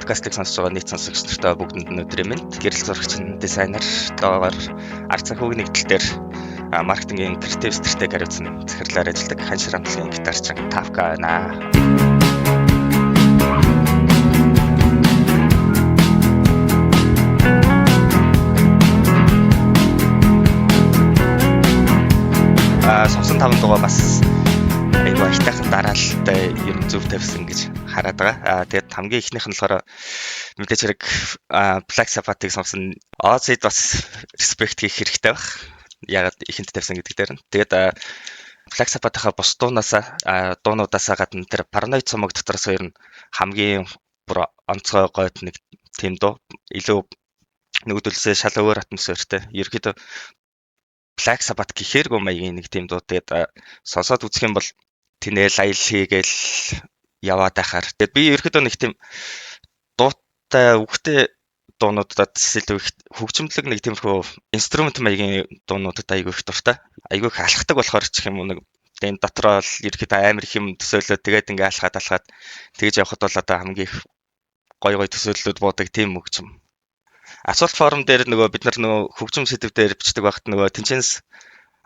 подкастыг сонсож байгаа нийт сонсогч нартай бүгдэнд өнөөдрийн мэнд. Гэрэл зурагч, дизайнер, доогоор арт санхүүгийн нэгдэл дээр маркетингийн креатив стратеги хариуцсан захирлаар ажилладаг Ханшир хамтлагийн гитарчин Тавка байна. Сонсон 5 дугаар бас айгаа ихтэйхэн дараалалтай юм зөв тавьсан гэж хараад байгаа. Тэгээд хамгийн ихнийх нь болохоор мэдээж хэрэг Black Sabbath-ыг сонсон Ozzy-д бас респект хийх хэрэгтэй байх. Ягаад ихэнх тавьсан гэдэг дээр нь. Тэгээд Black Sabbath-ийнхаа бус дуунуудаасаа гадна тэр Paranoid цомог дотроос ер нь хамгийн бүр онцгой гойд нэг тийм дуу илүү нөгөөдөлсөө шал өөр атмосфертэй. Ерөнхийдөө Black Sabbath гэхээргүй маягийн нэг тийм дуу. Тэгээд сонсоод үзэх юм бол тэнэл аял хийгээл яваад байхаар. Тэгээд би ерөнхийдөө нэг тийм дуутай үгтэй дуунуудад илүү их хөгжимдлэг нэг тиймэрхүү инструмент маягийн дуунуудад айгүй их дуртай. Айгүй их алхдаг болохоор ч юм уу нэг энэ дотроо л ерөнхийдөө амар их юм төсөөлөө тэгээд ингээ алхаад тэгж явхад бол одоо хамгийн их гой төсөөллүүд буудаг тийм хөгжим. Асуулт форум дээр нөгөө бид нар нөгөө хөгжим сэдв дээр бичдэг багт нөгөө тэнцэнс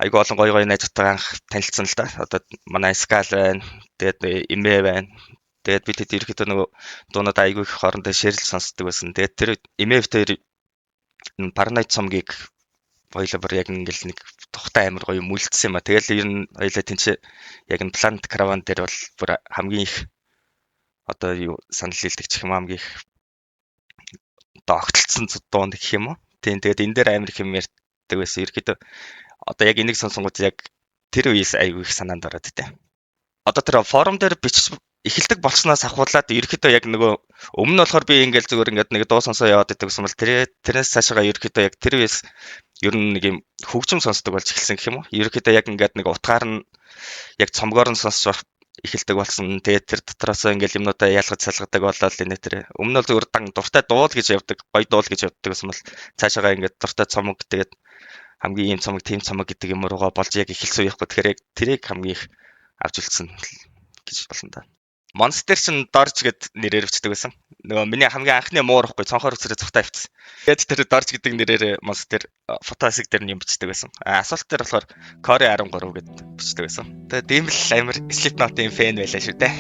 айгүй олон гой найзтайгаа анх танилцсан л да. Одоо манай Скал байна. Тэгээд Имэ байна. Тэгээд бид хэд ерөөхдөө нөгөө дуунууд айгүй их хоорондоо ширэл сонсдог байсан. Тэгээд тэр Имэвтер Paranoid цомгийг хоёлаа бүр яг ингээл нэг тухтай амар гоё мүлдсэн юм а. Тэгэл ер нь хоёлаа тэнцээ яг н Planet Caravan дээр бол бүр хамгийн их одоо юу санал нийлдэг ч юм хамгийн их огтлцсон дуун гэх юм уу. Тийм тэгээд энэ дээр амар их юм ярьдаг байсан. Ерөөхдөө одоо яг энийг сонсонгууд яг тэр үеэс айгүй их санаанд ороод идэв. Одоо тэр форум дээр бичиж эхэлдэг болсноос ахуулаад ерөөхдөө яг нөгөө өмнө нь болохоор би ингээл зүгээр ингээд нэг дуу сонсоо яваад идэг гэсэн бол тэрнээс цаашаа ерөөхдөө яг тэр үеэс ер нь нэг юм хөгжим сонсдог болж эхэлсэн гэх юм уу. Ерөөхдөө яг ингээд нэг утгаар нь яг цомгоор нь сонсож эхэлдэг болсон. Тэгээд тэр дотроос ингээл юмнуудаа ялгаж салгадаг болоод энэ тэр өмнө нь зүгээр дуртай дуул гэж явдаг, гоё дуул гэж явдаг гэсэн бол цаашаа ингээд дуртай цомог тэгээд хамгийн ийм цомог, тийм цомог гэдэг юм руугаа болж яг эхэлсэн байхгүй. Тэгэхээр яг тэрийг хамгийн их авч үлдсэн гэж болно да. Monster чинь Dorj гэд нэрээр бичдэг байсан. Нөгөө миний хамгийн анхны муурахгүй цонхоор үсрээ цухтаа авчихсан. Тэгээд тэр Dorj гэдэг нэрээр Monster фотосиг дээр нь юм бичдэг байсан. Асуулт дээр болохоор Core 13 гэд бичдэг байсан. Тэгээд ийм л амар Slipknot-ийн фэн байлаа шүү дээ.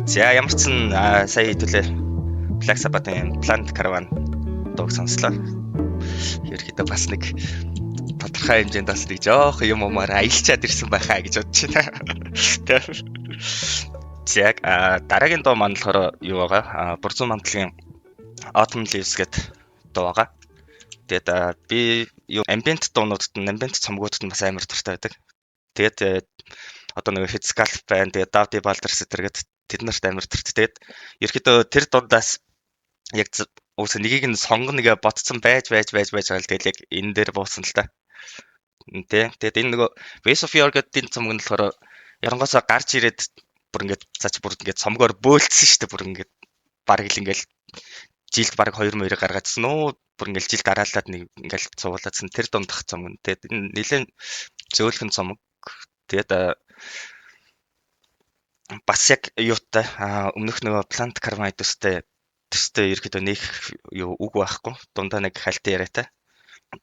За ямар ч сан сая хэдүүлээ Black Sabbath-ын Planet Caravan дууг сонслоо. Ерөөхдөө бас нэг тодорхой хэмжээнд бас нэг жоох юм уумаар аялчаад ирсэн байхаа гэж бодож байна. За дараагийн дуу маань болохоор юу байгаа? Бурзан мандлагын Autumn Leaves гэдэг дуу байгаа. Тэгээд би юу ambient дуунуудад нь ambient цомгуудад нь бас амар дуртай байдаг. Тэгээд одоо нэг Headscarf байна. Тэгээд Davy Balders гэдэг тэд нарт амар дуртай. Тэгээд ерөөхдөө тэр дундаас яг уус нэгийг нь сонгоныг ботцсон байж байгаа л тэгэл яг энэ дээр буусан л та. Тэгээд энэ нөгөө Ways of Your гэдэг цомог нь болохоор ярангуусаа гарч ирээд бүр ингээд цаач бүр ингээд цомгоор бөөлцсөн шүү дээ. Бүр ингээд бараг л ингээд жилд бараг 2-2 гаргаадсан уу. Бүр ингээд жилд дараалаад нэг ингээд цугуулаадсан тэр дундах цомог. Тэгээд энэ нэлээд зөөлхөн цомог. Тэгээд бас яг юутай өмнөх нөгөө Planet Caravan төстэй ерөөхдөө нэг юу үг байхгүй. Дундаа нэг хальтын яриатай.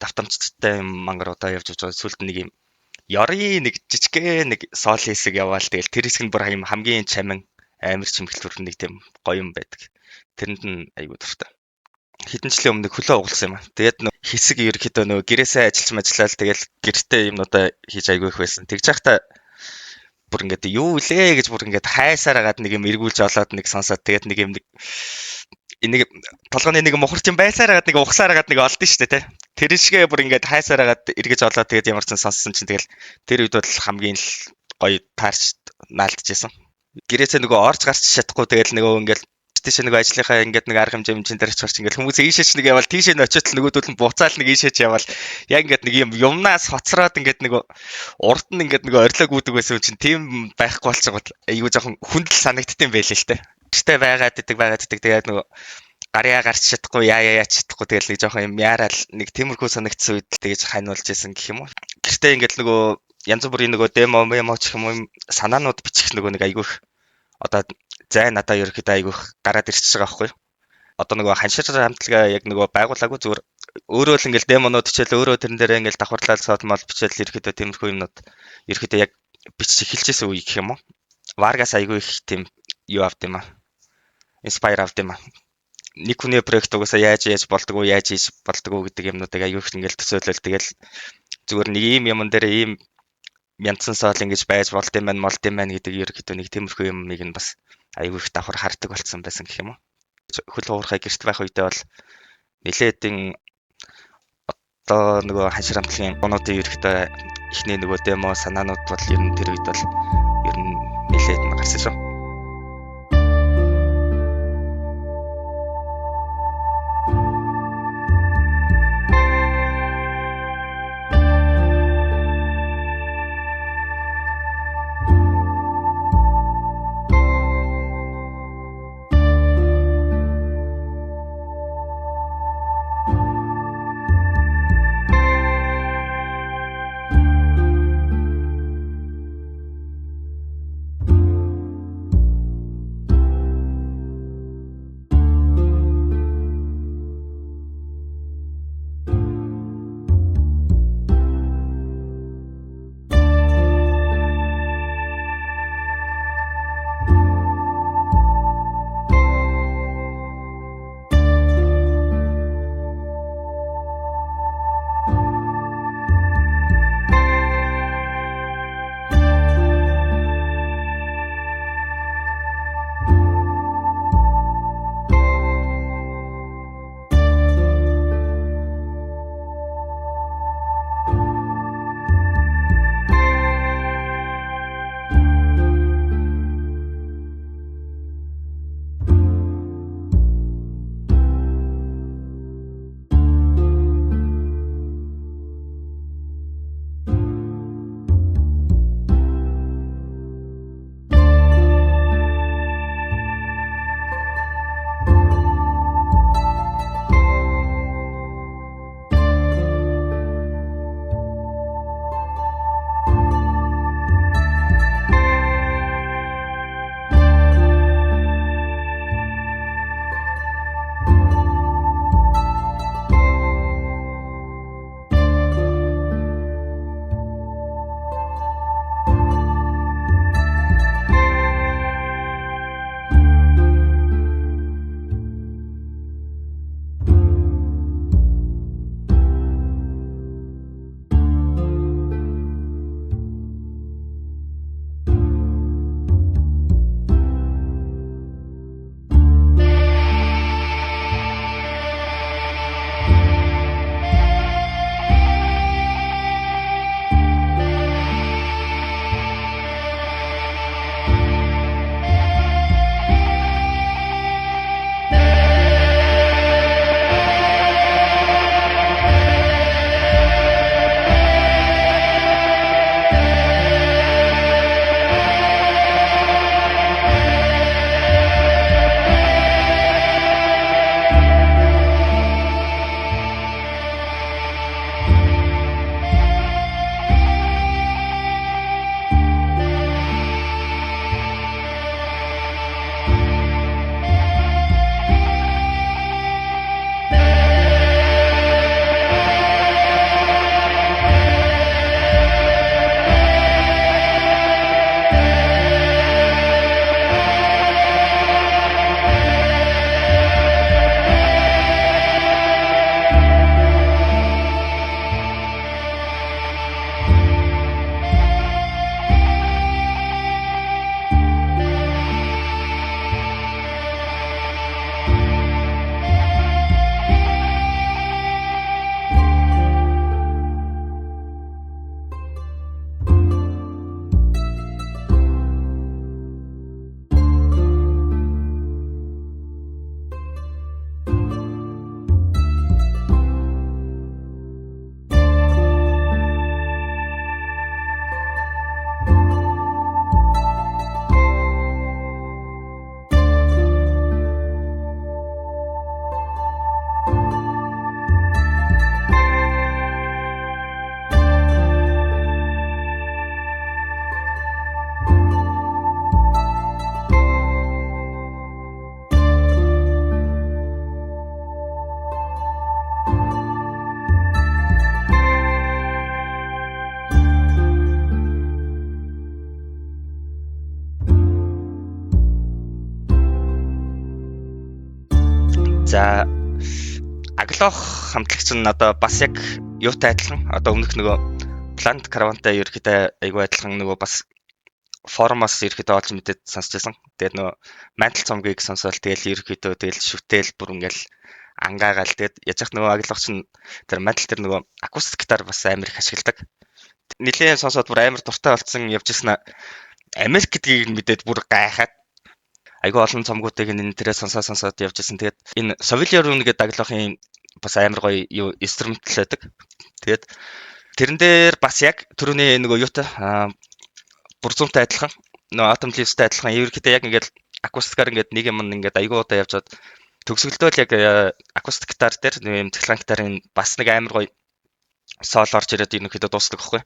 Давтамжтай мангар удаа явж байгаа сүлд нэг юм ёрын нэг жижигхэн нэг сол хэсэг яваал тэгэл тэр хэсэг нь бүр хамгийн чамин амар чимгэлтүр нэг тийм гоё юм байдаг. Тэрэнд нь айгуу дуртай. Хэдэн жилийн өмнө хөлөө угалсан юм аа. Тэгээд хэсэг ерөөхдөө нөгөө гэрээсээ ажиллаж тэгэл гэртээ юмнуудаа хийж айгуу их байсан. Тэгж байхдаа бүр ингээд юу илээ гэж бүр ингээд хайсаар агаад нэг юм эргүүлж олоод нэг сонсоод тэгээд нэг юм нэг толгойн нэг мухарч юм байсаар агаад нэг ухсаар агаад нэг олдсон шүү дээ. Тэр шигээ бүр ингээд хайсаар агаад эргэж олоод тэгээд ямар ч сонссон чинь тэгэл тэр үед бол хамгийн л гоё таарч наалдчихсан. Гэрээсээ нөгөө орж гарч чадахгүй тэгэл нөгөө ингээд тийш нөгөө ажлынхаа ингээд нэг арга хэмжээ дээр очих чинь ингээд хүмүүс ийшээч нэг явал тийшээ нь очиод л нөгөөдөл нь буцаал нэг ийшээч явал яг ингээд нэг юм юмнаас хоцроод ингээд нөгөө урд нь ингээд нөгөө орилог үүдэг байсан чинь тийм байхгүй болчихгоо айгуу жоохон хүндэл санагддсан байлээ л те. Тэртэй байгаад идэг тэгээд нөгөө гарьяа гарч чадахгүй яач чадахгүй тэгэл нэг жоохон юм яарал нэг тиймэрхүү санагдсан үед тэгэж хануулж исэн гэх юм уу. Гэртээ ингээд нөгөө янз бүрийн нөгөө демо ч юм уу санаанууд бичих нөгөө нэг айгуух одоо зай надаа ерөөхдөө айгуух гараад ирчихэж байгаа байхгүй. Одоо нөгөө ханшир хамтлага яг нөгөө байгуулаагүй зүгээр өөрөө л ингээл демонууд хичээл өөрөө тэрэн дээрээ ингээл давхарлал содмол бичээл ерөөхдөө тиймэрхүү юмнууд ерөөхдөө яг бичиж эхэлжсэн үе гэх юм уу. Варгас айгүй их тийм юу авд юм аа. Inspire авд юм аа. Нэг хүний проект угаасаа яаж болдгоо яаж хийж болдгоо гэдэг юмнуудыг айгүй их ингээл төсөөлөл тэгэл зүгээр нэг ийм юм дээр ийм янцсан соол ингэж байж болд юм байна гэдэг ерөөхдөө нэг тиймэрхүү юмыг нь бас айгүй их давхар хардаг болсон байсан гэх юм уу. Хөл хуурхай гэрт байх үедээ бол нилээдийн одоо нөгөө ханшир хамтлагийн гонуудын ерөөхдөө ихний нөгөө демо санаанууд бол ер нь тэр үед бол ер нь нилээд нь гарсан шүү. За аглох хамтлагч нь одоо бас яг юутай адилхан одоо өмнөх нөгөө Planet Caravan-тай ерөөхдөө айгүй адилхан нөгөө бас форумоос ерөөхдөө олж мэдээд сонсч байсан. Тэгээд нөгөө Mantle цомгийг сонсоод тэгэл ерөөхдөө тэгэл шүтэл бүр ингээл ангаагаал тэгээд яж нөгөө аглохч нь тэр Mantle тэр нөгөө акустик гитар бас амар их ашигладаг. Нилээн сонсоод бүр амар дуртай болцсон явж ирсэн Америк гэдгийг мэдээд бүр гайхаад айгүй олон цомгуудыг энэ тэрээ сонсоод явж ирсэн. Тэгээд энэ Sauvignon Rune гэдэг аглохын бас амар гоё юу инструментал байдаг. Тэгээд тэрэн дээр бас яг түрүүний нөгөө юутай бүрзумтай адилхан нөгөө Atom Leaves-тай адилхан ерөөхдөө яг ингээд акустикаар ингээд нэг юм ингээд айгүй удаа явжгаад төгсгөлдөө л яг акустик гитар дээр нэг юм цэглэн гитарын бас нэг амар гоё сол орж ирээд ерөөхдөө дуусдаг байхгүй.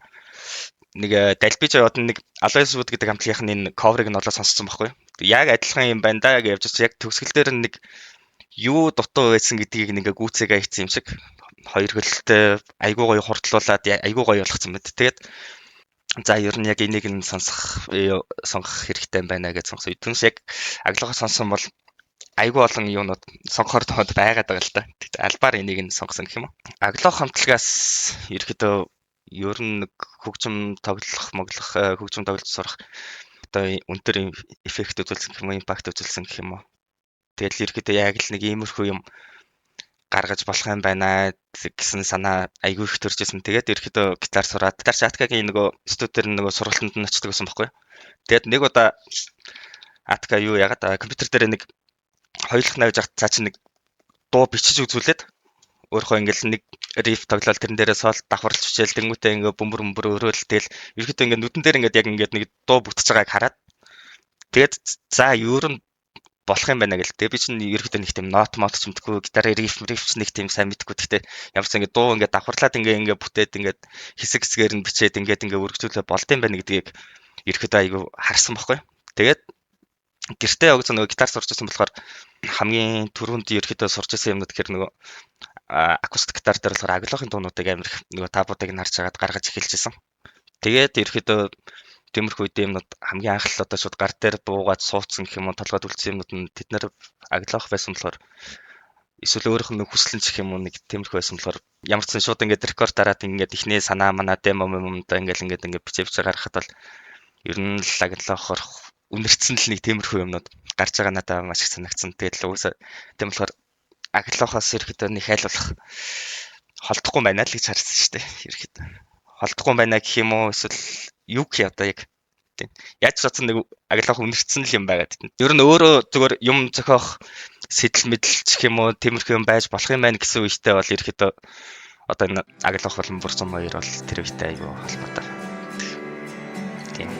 Нэг Dalbij яваад нэг Alois Wood гэдэг хамтлагийнх нь энэ cover-ыг нь олоо сонсцсон байхгүй. Яг адилхан юм байна да гэж явж яг төгсгөл дээр нэг юу дутуу байсан гэдгийг нэг гүцээгээ хийсэн юм шиг хоёр хөлтэй айгуу гоё хурдлуулад айгуу гоё болгоцсон мэт. Тэгээд за ер нь яг энийг нь сонгох хэрэгтэй юм байна гэж сонгосон. Түнс яг аглахаа сонсон бол айгуу олон юунууд сонгохоор тохиолдол байгаад байгаа л да. Тэгтээ албаар энийг нь сонгосон гэх юм уу. Аглах хамтлагаас ерөөдөө ер нь хөгжим тоглох сурах одоо өндөр эффект үзүүлсэн гэх юм уу, импакт үзүүлсэн гэх юм уу. Тэгэл ерөөдөө яг л нэг иймэрхүү юм гаргаж болох юм байна гэсэн санаа айгүй их төрж ирсэн. Тэгээд ерөөдөө гитар сураад гитар Atca-гийн нөгөө студиудээр нөгөө сургалтанд нь очдог байсан байхгүй. Тэгээд нэг удаа Atca юу ягаад компьютер дээр нэг хоёулах навж хат цаа чи нэг дуу бичиж үзүүлээд өөрөө ингээл нэг риф тоглол тэрэн дээрээ сол давхарлж хичээл тэнгүүтээ ингээ бөмбөр өрөөл тэгэл ерөөдөө ингээ нүдэн дээр ингээд яг ингээд нэг дуу бүтэж байгааг хараад тэгээд за ер нь болох юм байна гэл. Тэгээ би чинь ерөөдөө нэг тийм нот мод ч юмдаггүй гитарын риф ч нэг тийм сайн мэдгүй. Гэхдээ ямар ч ингээ дуу ингээ давхарлаад ингээ бүтээд ингээ хэсэг хэсгээр нь бичээд ингээ өргөжүүлээ болд юм байна гэдгийг ерөөдөө айгу харсан байхгүй. Тэгээд гэртээ өгсөн нөгөө гитар сурч байсан болохоор хамгийн түрүүнд ерөөдөө сурч байсан юмнууд гэхэр нөгөө акустик гитар дээр болохоор аглохын дуунуудыг амар их нөгөө табуудыг нь харж агаад гаргаж эхэлжсэн. Тэгээд ерөөдөө тиймэрхүү юмнууд хамгийн анх л одоо шууд гар дээр буугаад суудсан гэх юм уу толгойд үлдсэн юмнууд нь тэд нар аглох байсан болохоор эсвэл өөрийнх нь хүслэн ч гэх юм уу нэг тиймэрхүү байсан болохоор ямар ч сан шууд ингээд рекорд дараад ингээд ихний санаа манаа демо юмдаа ингээд бичиж гаргахад бол ер нь л аглохоор үнэрцэн л нэг тиймэрхүү юмнууд гарч байгаа надад маш их санагдсан. Тэгээд л уусаа тийм болохоор аглохоос ерөөдөө нэг хайлуулах холдохгүй байна л гэж харсан шүү дээ. Ерөөдөө холдохгүй байна гэх юм уу эсвэл юу гэх одоо яг тийм яаж ч бодсон нэг аглах үнэрцэн л юм байгаад тийм. Ер нь өөрөө зүгээр юм зохиох сэтэл мэдлч гэх юм уу тиймэрхүү юм байж болох юм байна гэсэн үедээ бол ерөөдөө одоо энэ аглах болон бүрцэн хоёр бол тэр үедээ аюу холбоотой. Тийм.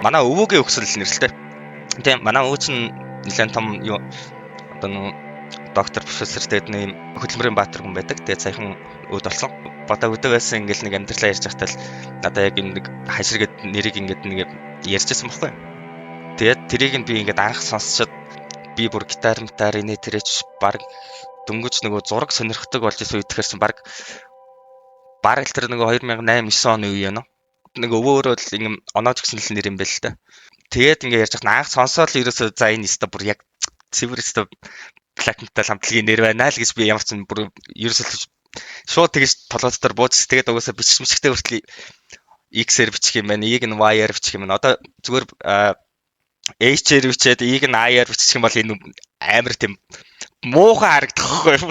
манай өвөөгийн өгсөл нэрэлтэй. Тийм манай өвөө чинь нэлээд том юу одоо нэг доктор профессор тэгээд нэг хөдөлмөрийн баатар хүн байдаг. Тэгээд саяхан өөд болсон. Бодоо өдөө байсан ингээл нэг амьдралаа ярьж байхдаа л надаа яг нэг хаширгээд нэрийг ингээд нэг ярьжсэн байхгүй. Тэгээд тэрийг нь би ингээд анх сонсчод би бүр гитар инээ тэрэж баг дөнгөж нөгөө зураг сонирхдаг болж исэн үед тэрсэн баг л тэр нөгөө 2008-9 оны үе юм. Нэг өвөөрөө л ингэ оноож гисэн л нэр юм байл л та. Тэгээд ингээ ярьж байхад анх сонсоод л ерөөсөө за энэ өстө бүр яг цэвэр өстө платинтай хамтлагийн нэр байна л гэж би ямар ч бүр ерөөсөө шууд тэгэж толгойдоор бууж тэгээд угаасаа бичмэчгтэй хүртэл X-ээр бичих юм байна, E-г нь Y-аар бичих юм байна. Одоо зүгээр H-ээр бичээд E-г нь I-аар бичих юм бол энэ амар тийм муухай харагдахгүй юм.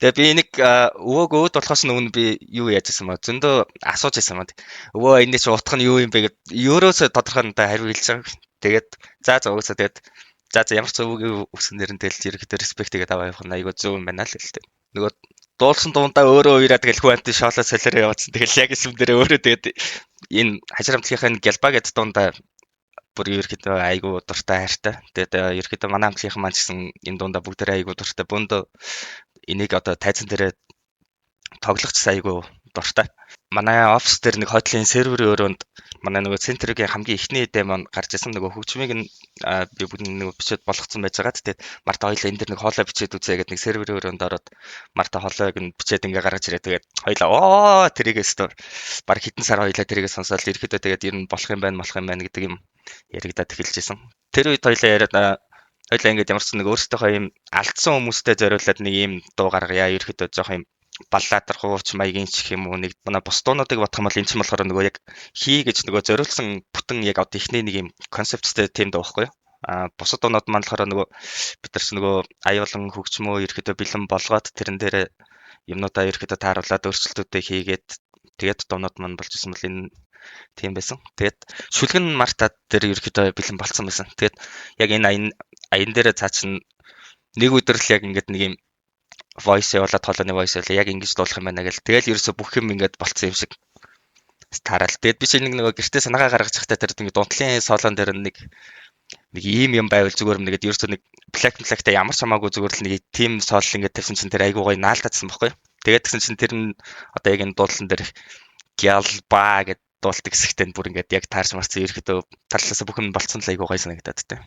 Тэгээ би нэг өвөөг өөд болохоос өмнө би юу яажсэн маа зөндөө асууж байсан маа. Өвөө энэ чи утга нь юу юм бэ гэд ерөөсөө тодорхой надад хариу хэлж байгаа. Тэгээд за угаасаа тэгээд за ямар ч өвөгийн өсөн нэрнтэй л ерөөхдөө респект тэгээд аваа явах нь айгүй зөв юм байна л хэлдэг. Нөгөө дуулсан дундаа өөрөө уураа тэгэл хүн амт шоолоо солиороо явуулсан. Тэгэл яг юм дээр өөрөө тэгээд энэ хажрамтлынхаа гялбаа гэд дундаа бүр ерөөхдөө айгүй дуртай хайртай. Тэгээд ерөөхдөө манай амтлынхан маань гэсэн энэ дундаа бүгдээрээ айгүй дуртай. Бөөндөө энийг одоо тайзан дээрээ тоглох ч айгүй дуртай. Манай офис дээр нэг хотлын серверийн өрөөнд манай нөгөө центрийн хамгийн ихний эдэ маань гарч ирсэн нөгөө хөгжмийг нь би бүгд нөгөө бичээд болгоцсон байж байгаа. Тэгээд Марта хоёлаа энэ дэр нэг хоолой бичээд үзье гэдэг нэг серверийн өрөөнд ороод Марта хоолойг нь бичээд ингээ гаргаж ирээ. Тэгээд хоёлаа тэрийгээс баг хитэн сар хоёлаа тэрийгээ сонсоод ирэхэд тэгээд ер нь болох юм байна гэдэг юм яригадад эхэлж исэн. Тэр үед хоёлаа яриад хоёлаа ингээд ямар ч нэг өөрсдийнхөө юм алдсан хүмүүстэй зориулаад нэг юм дуу гаргая. Ерөөхдөө жоох юм балладар хууч маягийн ч гэх юм уу нэг манай бус дуунуудыг бодох юм бол энэ ч болохоор нөгөө яг хий гэж нөгөө зориулсан бүтэн яг одоо ихний нэг юм концепттэй тийм дуу байхгүй юу? Бусад дуунууд маань болохоор нөгөө бид нар ч нөгөө аюулан хөгжмөө ерөөхдөө бэлэн болгоод тэрэн дээр юмнуудаа ерөөхдөө тааруулаад өөрчлөлтүүдээ хийгээд тэгээд дуунууд маань болж исэн бол энэ тийм байсан. Тэгээд шүлгэн мартад дээр ерөөхдөө бэлэн болцсон байсан. Тэгээд яг энэ аян дээр цаа чин нэг өдөр л яг ингээд нэг юм voice явуулаад хоолойны voice явуулаа яг ингэж дуулах юм байна гэл. Тэгэл ерөөсө бүх юм ингээд болцсон юм шиг тараал. Тэгээд би чинь нэг гэртээ санаагаа гаргаж захтай тэр ингээд дунтлын солон дээр нэг ийм юм байвал зүгээр юм нэгэд ерөөсө нэг плактай ямар ч хамаагүй зүгээр л нэг team соол ингээд тавьсан чинь тэр айгуу гоё наалтаадсан байхгүй. Тэгээд тэгсэн чинь тэр нь одоо яг энэ дуудлан дээр гялба гэд дуулдаг хэсэгтээ бүр ингээд яг таарч марцсан ерөөхдөө тарлаасаа бүх юм болцсон л айгуу гоё санагдаад тээ.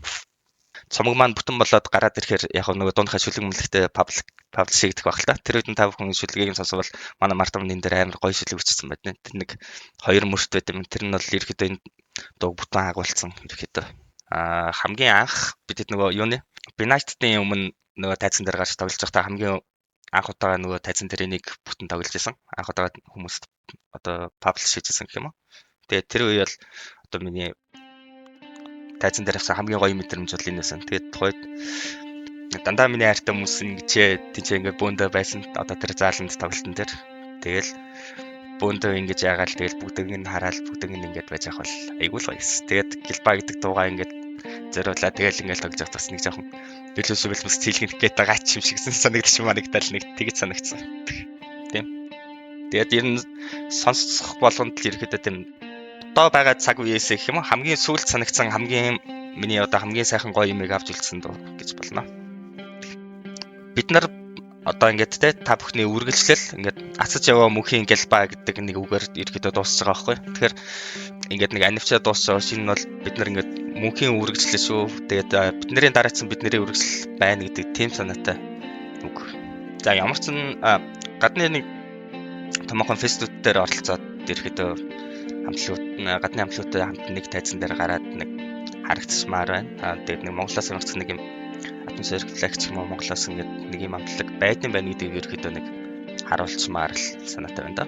Цомог маань бүтэн болоод гараад ирэхээр яг нөгөө дундхай шүлэг мөлөгтэй publish хийгдэх баг л та. Тэр үед нь та бүхэн шүлгийг нь сонсвол манай Мартам энэ дээр амар гоё шүлэг бичсэн байна. Тэр нэг хоёр мөрт байт юм. Тэр нь бол ерөөхдөө энэ дуу бүтэн агуулсан ерөөхдөө. Хамгийн анх бидэд нөгөө юуны Benight-ийн өмнө нөгөө тайзан дээр гарч тоглож байхдаа хамгийн анх удаага нөгөө тайзан дээр энийг бүтэн тоглож байсан. Анх удаага хүмүүст одоо publish хийжсэн гэх юм уу. Тэгээд тэр үе бол одоо миний тайзан дээр авсан хамгийн гоё мэдрэмж бол энэ байсан. Тэгээд тухайд дандаа миний хайртай хүмүүс ингэж тийч ингээ бөөндөө байсан. Одоо тэр зааланд тоглолтын дээр. Тэгэл бөөндөө ингэж яагаал тэгэл бүгдийг нь хараад бүгдийг нь ингэж байж ах бол айгүй л гоёс. Тэгээд гэлба гэдэг дуугаа ингэж зориулаа тэгэл ингэж тоглож байгаа бас нэг жоохон нөлөөсөө бэлмэс цэлгэнэх гээд байгаа ч юм шигсэн санагдчих манагдал нэг тэгж санагдсан. Тийм. Тэгээд ер нь сонсох болгонд л ерөөдөө тийм одоо байгаа цаг үеэс гэх юм уу хамгийн сүүлд санагдсан хамгийн миний одоо хамгийн сайхан гоё юмыг авч үлдсэн дуу гэж болно. Бид нар одоо ингээд та бүхний үргэлжлэл ингээд ацаж яваа мөнхийн гэлба гэдэг нэг үгээр ерөөдөө дуусж байгаа байхгүй. Тэгэхээр ингээд нэг анивчаа дуусж байгаа шинэ нь бол бид нар ингээд мөнхийн үргэлжлэл шүү. Тэгээд бидний дараацсан бидний үргэлжлэл байна гэдэг тийм санаатай үг. За ямар ч гадны нэг томоохон фестивал дээр оролцоод ерөөдөө гадны хамтлагуудтай хамт нэг тайзан дээр гараад нэг харагдчихмаар байна. Тэгээд нэг Монголоос орсон нэг юм атмосферик флекс юм уу Монголоос ингээд нэг юм хамтлаг байдсан байна гэдгийг ерөөхдөө нэг харуулчмаар л санаатай байна да.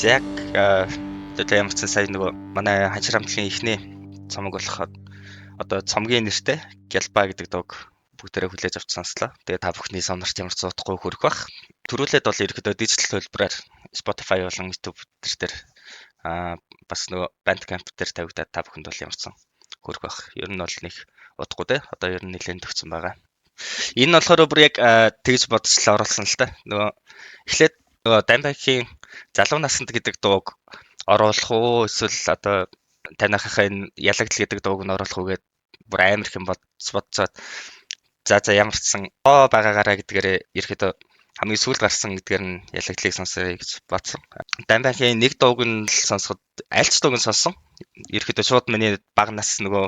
Яг одоо ямар ч сайн нөгөө манай ханшир хамтлагийн эхний цомог болоход одоо цомгийн нэртэй Гялба гэдэг дог бүгдээрээ хүлээж авч сонслоо. Тэгээ та бүхний сонорт ямар ч зодохгүй хүрэх бах. Төрүүлээд бол ерөөдөө дижитал хөлбраар Spotify болон YouTube дээр бас нөгөө Bandcamp дээр тавигдаад та бүхэнд бол ямар ч хүрэх бах. Ер нь бол нэг удахгүй те. Одоо ер нь нэлээд төгсөн байгаа. Энэ болохоор бүр яг тэгж бодсолоо оруулсан л та. Нөгөө эхлээд нөгөө Дамбайхийн залуу насанд гэдэг дууг оруулах уу эсвэл одоо танихаа энэ ялагдал гэдэг дууг нь оруулах уу гэд бүр амар их юм бодцоод за ямар ч сан байгаагаараа гэдгээр ерөөдөө хамгийн сүүлд гарсан гэдгээр нь ялагдлыг сонсоё гэж бодсон. Дамбайхийн нэг дууг нь л сонсоход аль ч дууг нь сонссон. Ерөөдөө шууд миний баг нас нөгөө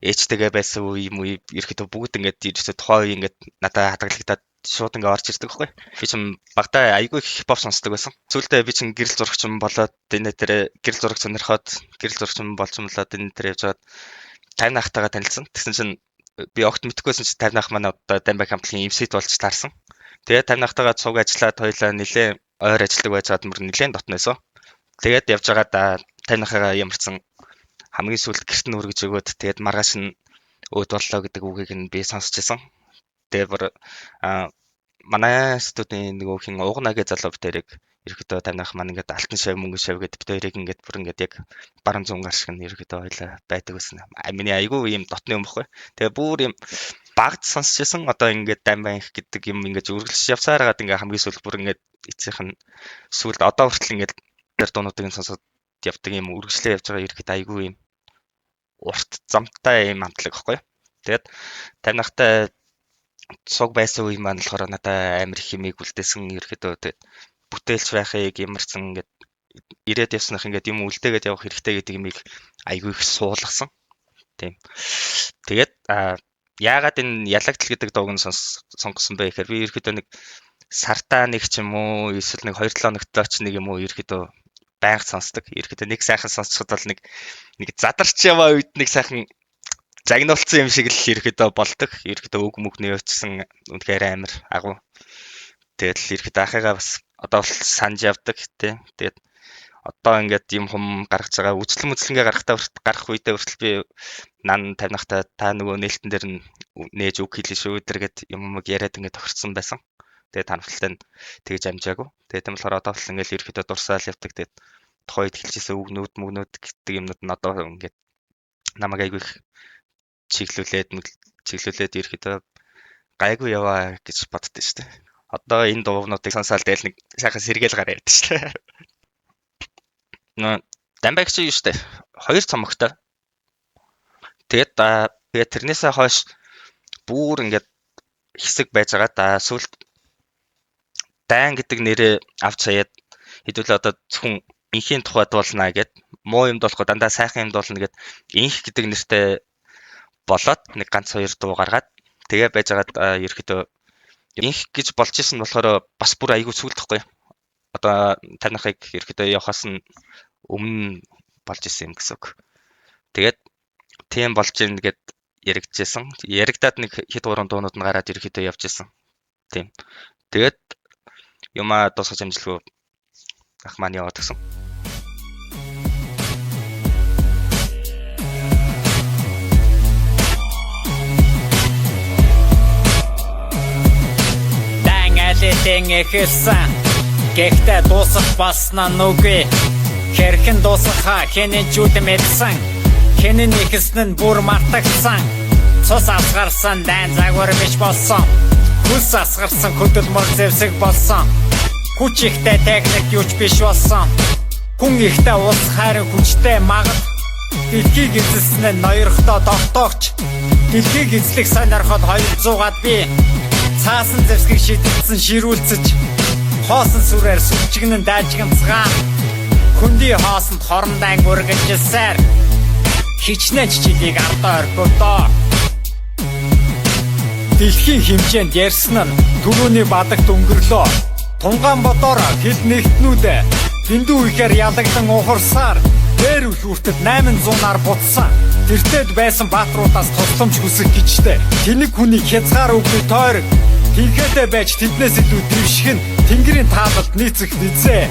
ээжтэйгээ байсан үе юм уу ерөөдөө бүгд ингээд ерөөдөө тухайн үе ингээд надад хадгалагдаад шууд ингээд орж ирдэг байхгүй. Би ч багтаа айгүй хипхоп сонсдог байсан. Сүүлдээ би ч гэрэл зурагч юм болоод энэ дээр гэрэл зураг сонирхоод гэрэл зурагч юм болж болоод энэ дээр явжгаад 50 нахтайгаа танилцсан. Тэгсэн чинь би огт мэдхгүйсэн чинь 50 нах манай одоо Дамбайк хамтлагийн MC-д болж таарсан. Тэгээд 50 нахтайгаа цуг ажиллаад хоёлаа нилээ ойр ажилладаг байжгаад мөр нилээн дотносоо. Тэгээд явж байгаа 50 нахаа ямарсан хамгийн сүүлд гэрт нь үргэж өгөөд тэгээд маргааш нь өөд боллоо гэдэг үгийг нь би сонсч байсан. Тэгээд бүр манай студийн нөгөө хин угнагийн залуу битэрэг ерөөдөө 50 нах маань ингээд алтан шав мөнгө шав гэдэг битэрийг ингээд бүр ингээд яг баруун зүүн гар шиг нь ерөөдөө хоёлаа байдаг байсан. Миний айгүй юм дотны юм баггүй. Тэгээд бүр юм багт сонсч байсан. Одоо ингээд Дамбайх гэдэг юм ингээд үргэлж явсаар хагаад ингээд хамгийн сүүлд бүр ингээд эцсийнх нь сүүлд одоо хүртэл ингээд тэр дуунуудыг нь сонсоод явдаг юм үргэлжлээ явж байгаа ерөөдөө айгүй юм урт замтай юм амтлаг баггүй. Тэгээд 50 нахтай цуг байсан үе маань болохоор надад амар их хэмээг үлдээсэн ерөөдөө тэгээд бүтээлч байхыг ямарсан ингээд ирээд явснах ингээд юм үлдээгээд явах хэрэгтэй гэдэг юмыг айгүй их суулгасан. Тийм. Тэгээд яагаад энэ ялагдал гэдэг дууг нь сонгосон бэ гэхээр би ерөөдөө нэг сартаа нэг ч юм уу эсвэл нэг 2-7 хоногтлоо ч нэг юм уу ерөөдөө байнга сонсдог. Ерөөдөө нэг сайхан сонсоход бол нэг задарч яваа үед нэг сайхан загнуулсан юм шиг л ерөөдөө болдог. Ерөөдөө үг мөгний явчихсан үнэхээр амар агуу. Тэгэл ерөөдөө ахыгаа бас одоо бол санаж явдаг тий. Тэгээд одоо ингээд юм хум гаргаж байгаа үзлэнгээ гарах үедээ хүртэл би нан 50 нахтай та нөгөө нээлтэн дээр нь нээж үг хэлээ шүү дэргээд юм яриад ингээд тохирцсон байсан. Тэгээд танавталтай нь тэгж амжаагүй. Тэгээд тийм болохоор одоо бол ингээд ерөөдөө дурсаал явдаг. Тэгээд тухайд хэлжсэн үгнүүд мөгнүүд гэдэг юмнууд нь одоо ингээд намайг айгүй их чиглүүлээд ерөөдөө гайгүй яваа гэж боддөө шүү дээ. Одоо энэ дуунуудыг сонсоод тэгэл нэг сайхан сэргээл гараа ярьдаг шүү дээ. Дамбайк чи юу штэ 2 цомогтой. Тэгээд тэрнээсээ хойш бүр ингээд хэсэг байж байгаа. Сүүлд Дан гэдэг нэрээ авч саяад хэдүүл одоо зөвхөн инхийн тухайд болно гэд муу юмд болохоо дандаа сайхан юмд болно гэд инх гэдэг нэртэй болоод нэг ганц 2 дуу гаргаад тэгээ байжгаад ерөөдөө инх гэж болж исэн болохоор бас бүр айгүй сүлдэхгүй. Одоо танихыг ерөөдөө явахаас нь өмнө болж исэн юм гэсэн үг. Тэгээд тийм болж ийн гэд яригдчихсэн. Яригдаад нэг хэд гурван дуунууд нь гараад ерөөдөө явж исэн. Тийм. Тэгээд юмаа дуусгаж амжилгүй ах маань яваад гисэн. Дэн эхэлсэн гэхдээ дуусах басна нүгэ хэрхэн дуусахаа хэнэн чүүд мэдсэн хэнэн ихсэн нь бүр мартагсан цус асгарсан дан загвар биш болсон хүс асгарсан хөдөлмөр зэвсэг болсон хүч ихтэй техник юуч биш болсон хүн ихтэй ус хайр хүчтэй магад дэлхийг эзэлсэн нь ноёрхтой тогтоогч дэлхийг эзлэх сонирхоод 200-аад би цаасан зэвсгийг шидэлсэн ширүүлцэж хоосон сүрээр сүлжигнэн даажганцгаа хүндий хоосонд хоромдаа гүргэжсээр хичнээн чичилийг ардаа орхиодоо дэлхийн хэмжээнд ярьсан нь түрүүний бадагт өнгөрлөө тунгаан бодоор хил нэгтнүүдэ дэндүү ихээр ялагдан ухарсаар дээр үлгүүртэд 800-аар бутсан тэртээд байсан баатруудаас тусламж хүсэх гэжтэй тэнэг хүнийг хязгаар үгүй тойрог тийхэдэ байж тэднээс илүү дэвших нь тэнгэрийн таалалд нийцэх нэзээ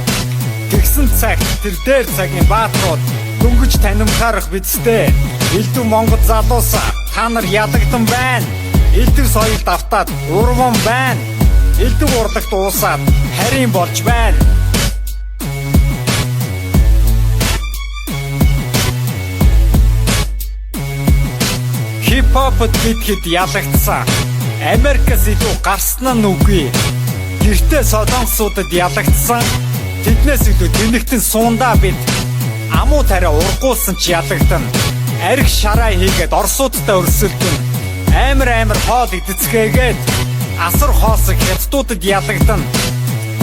Тэгсэн цагт тэр дээр цагийн баатрууд дөнгөж танимхаарах бидтэй. Элдв Монгол залуусаа та нар ядагдан байна. Элдв соёлд автаад урван байна. Элдв урлагт уусаад харийн болж байна. Хипхопд битгэд ялагдсан. Америкас илүү гарсан нь үгүй. Гэртээ солонгосуудад ялагдсан. Тэднээс илүү тэнэгтэн суундаа бид амуу тариа ургуулсан ч ялагдана. Арх шараа хийгээд орсуудтай өрсөлдөн. Амар хоол идэцгээгээд асар хоосог хятадуудад ялагдана.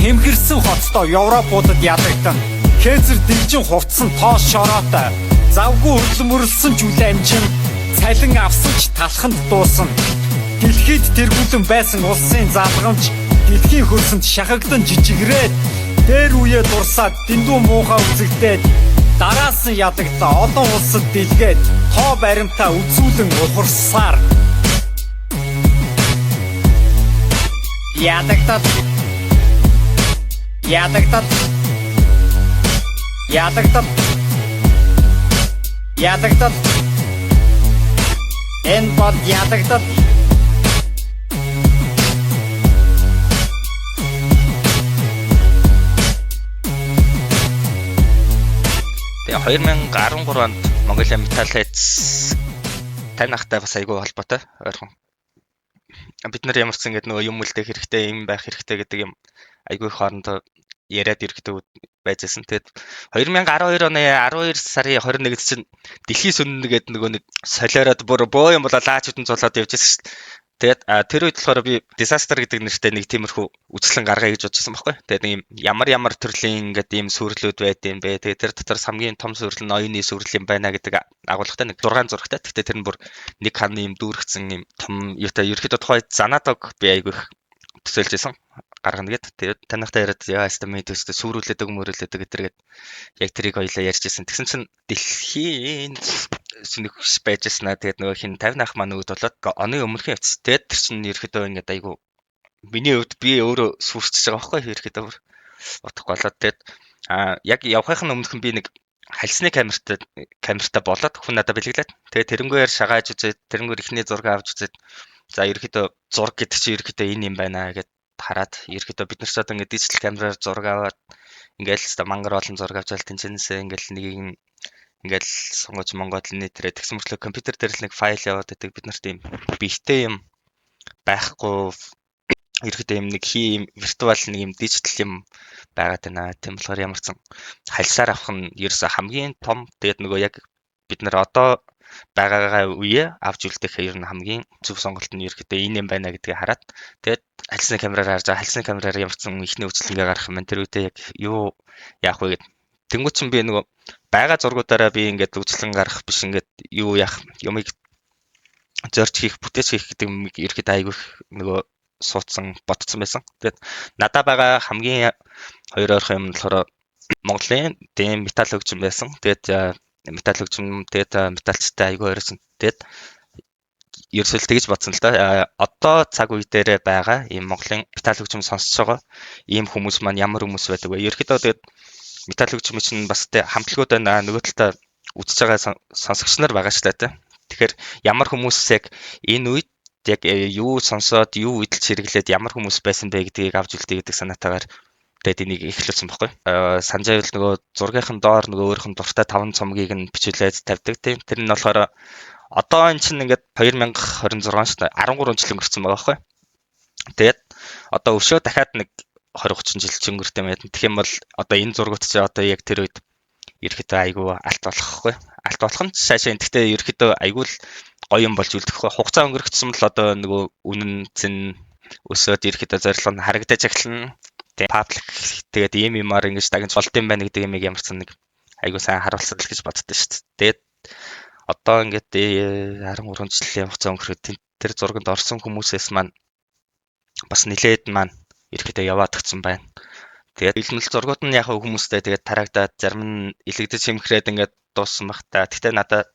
Хэмхэрсэн хоцтой Европуудад ялагдана. Хээзэр дэгжин хувцсан тоос шороотой. Завгүй хөрлөм өрлсөн ч үлэмчин. Цалин авсан ч талханд дуусна. Дэлхийд тэргүүлэн байсан улсын залгамж дэлхийн хөрсөнд шахагдан жижигрээд дээр үе дурсаад дэндүү муухай үзэгдээд дараас нь ядагдаа олон улсад дэлгээд тоо баримтаа үзүүлэн ухарсаар ядагдаад энэ бод ядагдаад Тэгээ 2013 онд Mongolia Metal Heads танихтай бас айгүй холбоотой ойрхон. Бид нар ямар ч ингэдэг нөгөө юм үлдэх хэрэгтэй, юм байх хэрэгтэй гэдэг юм айгүй хоорондоо яриад ирэхдээ байжсэн. Тэгээд 2012 оны 12 сарын 21-нд чинь дэлхийн сүннэ гэдэг нөгөө нэг солиороод бүр боо юм болоо лаач хэдэн зулаад явжсэн шүү дээ. Тэгээд тэр үед болохоор би disaster гэдэг нэртэй нэг тиймэрхүү үцлэн гаргая гэж бодчихсон байхгүй. Тэгээд нэг ямар төрлийн ингээд ийм сүрлүүд байд юм бэ. Тэгээд тэр дотор хамгийн том сүрэл нь оюуны сүрэл юм байна гэдэг агуулгатай нэг 6 зурагтай. Гэхдээ тэр нь бүр нэг ханы ийм дүүргэсэн ийм том юутай ерөөхдөө тухай занадаг би айгүй их төсөөлжсэн гаргана гэд. Тэгээд танихтай яриад яа стамид өстө сүрүүлээдэг мөрүүлээдэг гэдэргээд яг тэрийг хоёлаа ярьжсэн. Тэгсэн чинь дэлхийн сүнэгс байжснаа. Тэгээд нөгөө хин 50 ах маань үүд болоод оны өмнөхөн явц. Тэгээд тэр чинь ерөөхдөө ингээд айгүй миний хувьд би өөрөө сүрчж байгаа байхгүй ерөөхдөө бүр утгах болоод тэгээд яг явахын өмнөхөн би нэг хальсны камертай болоод хүн надад бэлгэлээд тэгээд тэрнгээр шагааж үзээд тэрнгээр ихний зураг авч үзээд за ерөөхдөө зураг гэдэг чинь ерөөхдөө энэ юм байна гэд хараад ерөөхдөө бид нар ч одоо ингээд дижитал камераар зураг аваад ингээд л мангар олон зураг авчаал тэнцэнэсээ ингээд нэгийг ингээд сонгож Монгол нийтрээ тэгсэн мөртлөө компьютер дээр л нэг файл яваад байдаг бид нарт ийм бихтэй юм байхгүй ерөөхдөө юм нэг виртуал нэг юм дижитал юм байгаад байна. Тийм болохоор ямар ч хальсаар авах нь ерөөсө хамгийн том тэгээд нөгөө яг бид нар одоо байгаагаа үе авч үлдэх ер нь хамгийн зөв сонголт нь ерөөхдөө энэ юм байна гэдгийг хараад тэгээд хальсны камераар харж байгаа хальсны камераар ямар ч ихний үйлчлэгээ гаргах юм тэр үедээ яг юу яах вэ гэд тэнгуү чин би нөгөө байгаа зургуудаараа би ингээд үзлэн гарах биш ингээд юу яах юмыг зорж хийх бүтээж хийх гэдэг юм ерөөхдөө айгүй нөгөө суудсан ботцсон байсан. Тэгээд надад байгаа хамгийн хоёр ойрхон юм болохоор Монголын дэм метал хөгжим байсан. Тэгээд метал хөгжим тэгээд металчтай айгүй ойрсон. Тэгээд ерөөсөө тэгж бодсон л да. Одоо цаг үе дээрээ байгаа ийм Монголын метал хөгжим сонсож байгаа ийм хүмүүс маань ямар хүмүүс байдаг вэ? Ерөөхдөө тэгээд метал хөгжим чинь бас хамтлагууд байна. Нөгөө талдаа үзэж байгаа сонсогч нар байгаа ч та. Тэгэхээр ямар хүмүүс яг энэ үед яг юу сонсоод юу идэлж хэрэглээд ямар хүмүүс байсан бэ гэдгийг авч үлдээ гэдэг санаатаагаар тэгээд энийг эхлүүлсэн баггүй. Санжаавал нөгөө зургийнхын доор нөгөө өөрийнх нь дуртай 5 цомгийг нь бичүүлээд тавьдаг тийм. Тэр нь болохоор одоо энэ чинь ингээд 2026 онд 13 жил өнгөрцөн байгаа байхгүй. Тэгээд одоо өшөө дахиад нэг 20-30 жил ч өнгөртэй юм байна. Тэгэх юм бол одоо энэ зургууд чи одоо яг тэр үед ерөөхдөө айгүй алт болохгүй. Алт болох нь цаашаа гэхдээ ерөөхдөө айгүй л гоё юм болж үлдэхгүй. Хугацаа өнгөрчихсөн бол одоо нөгөө үнэн зэн өсөөд ерөөхдөө зорилго нь харагдаж эхэлнэ. Тэгээд паблик тэгээд юмар ингэж дагж болд юм байна гэдэг юмыг ямар ч нэг айгүй сайн харуулсан л гэж боддоо шүү дээ. Тэгээд одоо ингээд 13 жилийн хугацаа өнгөрөхөд тэр зурганд орсон хүмүүсээс маань бас нилээд маань ерөөхдөө яваад гцэн байна. Тэгээд илмэл зургууд нь яг хүмүүстэй тэгээд тарагдаад зарим нь илэгдэж хэмхрээд ингээд дууссан баг та. Гэхдээ надад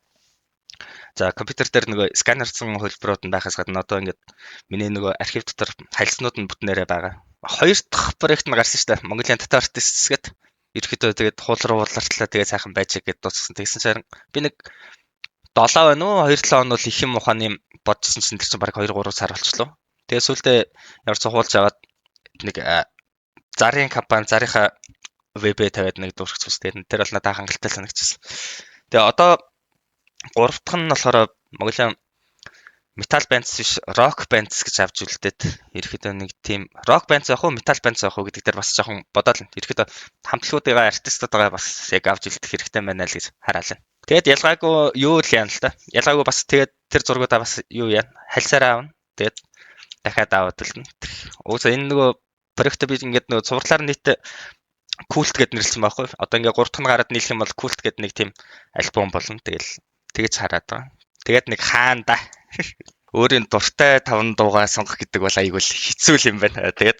за компьютер дээр нөгөө сканерсан хөлбөрүүд нь байхаас гадна одоо ингээд миний нөгөө архив дотор хайлтснууд нь бүтнээрээ байгаа. Хоёр дахь проект нь гарсан шүү дээ. Mongolian Data Artists гэдэг. ерөөхдөө тэгээд хуул руу ууларчлаа тэгээд сайхан байж гэд дууссан. Тэгсэн чинь би нэг 7 байна уу 2-7 хоног бол их юм ухааны юм бодсон чинь тэр чинь баг 2-3 сар болчихлоо. Тэгээд сүүлдээ ямар ч хуулж аваад нэг зарын компани зарынхаа веб тавиад нэг дуурч үзсэн. Тэр бол надад хангалттай санагдчихсан. Тэгээ одоо 3 дахь нь болохоор Монголын метал бандс биш рок бандс гэж авч үлдээд ерөөхдөө нэг тийм рок бандс авах уу метал бандс авах уу гэдэг дээр бас жоохон бодоод л ерөөхдөө хамтлагуудыгаа артистуудаа бас яг авч үлдэх хэрэгтэй байна л гэж хараалаа. Тэгээд ялгаагүй юу л яана л та. Ялгаагүй бас тэгээд тэр зургуудаа бас юу яана хальсараа авна. Тэгээд дахиад аваад үлдэнэ. Уусаа энэ нөгөө проект би ингээд нөгөө цувралаар нийт култ гэд нэрлсэн байхгүй. Одоо ингээд 3 дахь нь гараад нийлэх юм бол култ гэд нэг тийм альбом болно. Тэгэж хараад байгаа. Тэгээд нэг хаанда өөрийн дуртай 5 дуугаа сонгох гэдэг бол айгүй л хэцүү юм байна. Тэгээд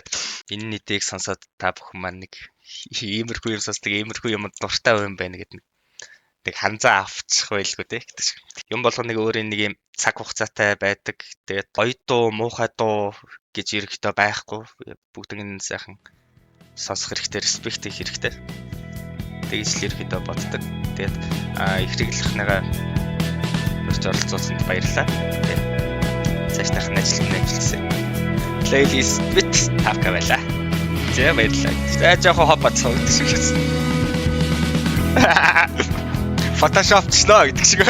энэ нийтийг сонсоод та бүхэн маань нэг иймэрхүү юм сонсдог, иймэрхүү юм дуртай юм байна гэдэг нэг ханзаа авчих байлгүй те гэдэг шиг. Юм болгоо нэг өөрийн нэг юм цаг хугацаатай байдаг. Тэгээд гоё дуу, муухай дуу гэж ерөөхдөө байхгүй. Бүгднийг сайхан сонсох хэрэгтэй, респект хийх хэрэгтэй. Тэгж л ерөөхдөө боддог. Тэгээд ихрэглэхнээгаа өрч оролцуулсанд баярлалаа. Цаашдах нь ажилласан. Playlist бит тавка байла. Зэ баярлалаа. За жоохон хоббат суудаг шиг шээ. Photoshop ч нөө гэдэг шиг.